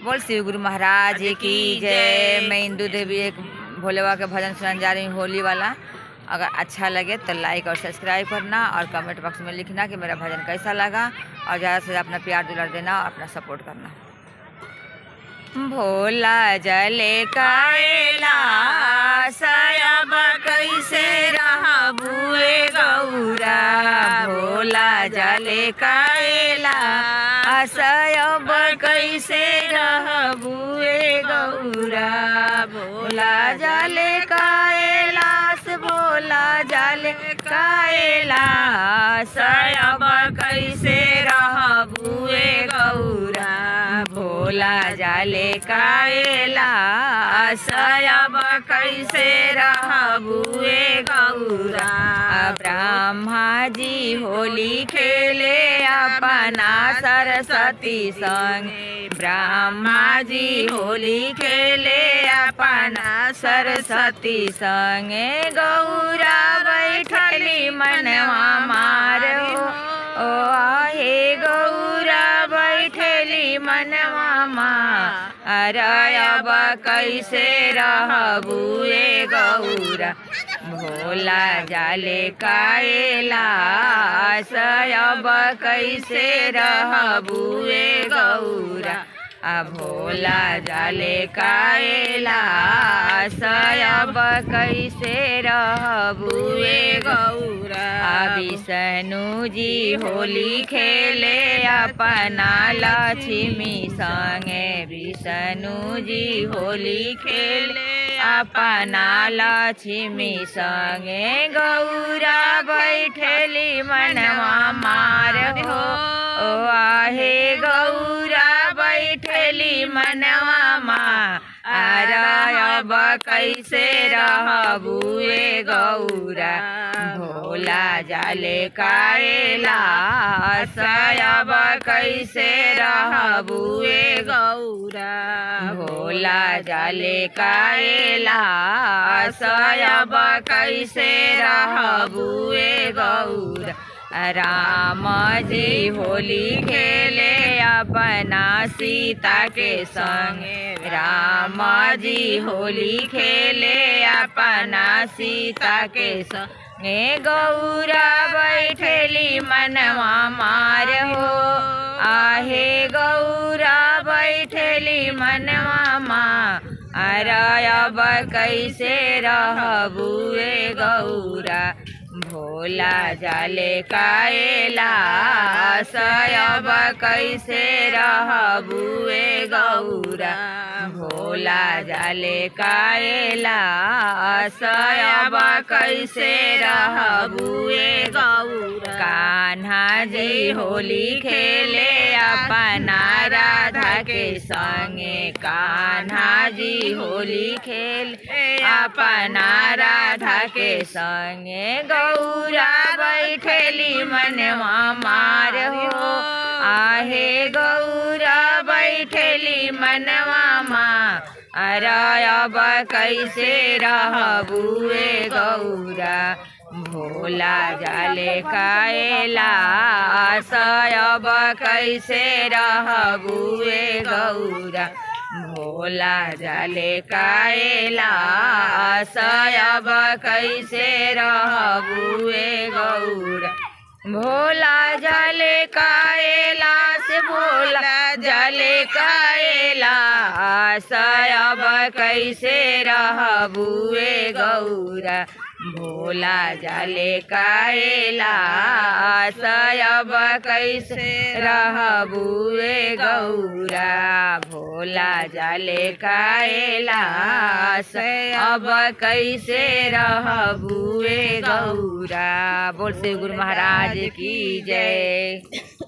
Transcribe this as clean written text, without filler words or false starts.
बोल शिव गुरु महाराज की जय। मैं इंदू देवी एक भोले बाबा के भजन सुनाने जा रही हूँ होली वाला। अगर अच्छा लगे तो लाइक और सब्सक्राइब करना और कमेंट बॉक्स में लिखना कि मेरा भजन कैसा लगा और ज़्यादा से ज़्यादा अपना प्यार दुलार देना और अपना सपोर्ट करना। भोला जले कैलाश अब कैसे रहबुए गौरा। भोला जले कैलाश अब कैसे रहबुए गौरा। भोला जले कैलाश भोला जले कैलाश अब कैसे रहबुए गौरा। भोला जले कैलाश अब कैसे रहबुए गौरा। ब्रह्मा जी होली खेले अपना सरस्वती संग। ब्रह्मा जी होली खेले अपना सरस्वती संग। गौरा बैठली मनवा मारो ओ आहे गौरा बैठली मनवा अरे अब कैसे रहबुए गौरा। भोला जले कैलाश अब कैसे रहबुए गौरा। भोला जले कैलाश अब कैसे रहबुए गौरा। विष्णु जी होली खेले अपना लक्ष्मी संगे। विष्णु जी होली खेले अपना लक्ष्मी संगे। गौरा बैठली मनवा मार हो ओ आहे गौरा बैठली मनवा अब कैसे रहबुए गौरा। भोला जले कैलाश अब कैसे रहबुए गौरा। भोला जले कैलाश अब कैसे रहबुए गौरा। राम जी होली खेले अपना सीता के संग। राम जी होली खेले अपना सीता के संग। गौरा बैठली मनवा मार हो आहे गौरा बैठली मनवा अरे अब कैसे रहबुए गौरा। भोला जले कैलाश अब कैसे रहबुए गौरा। भोला जले कैलाश अब कैसे रहबुए गौरा। कान्हा जी होली खेले अपना राधा के संगे। कान्हा जी होली खेले अपना राधा के संगे। गौरा बैठली मनवा मार हो आहे गौरा बैठली मनवा अरे अब कैसे रहबुए गौरा। भोला जले कैलाश अब कैसे रहबुए गौरा। भोला जले कैलाश अब कैसे रहबुए गौरा। भोला जले कैलाश भोला जले कैलाश अब कैसे रहबुए गौरा। भोला जले कैलाश अब कैसे रहबुए गौरा। भोला जले कैलाश अब कैसे रहबुए गौरा। बोल शिव गुरु महाराज की जय।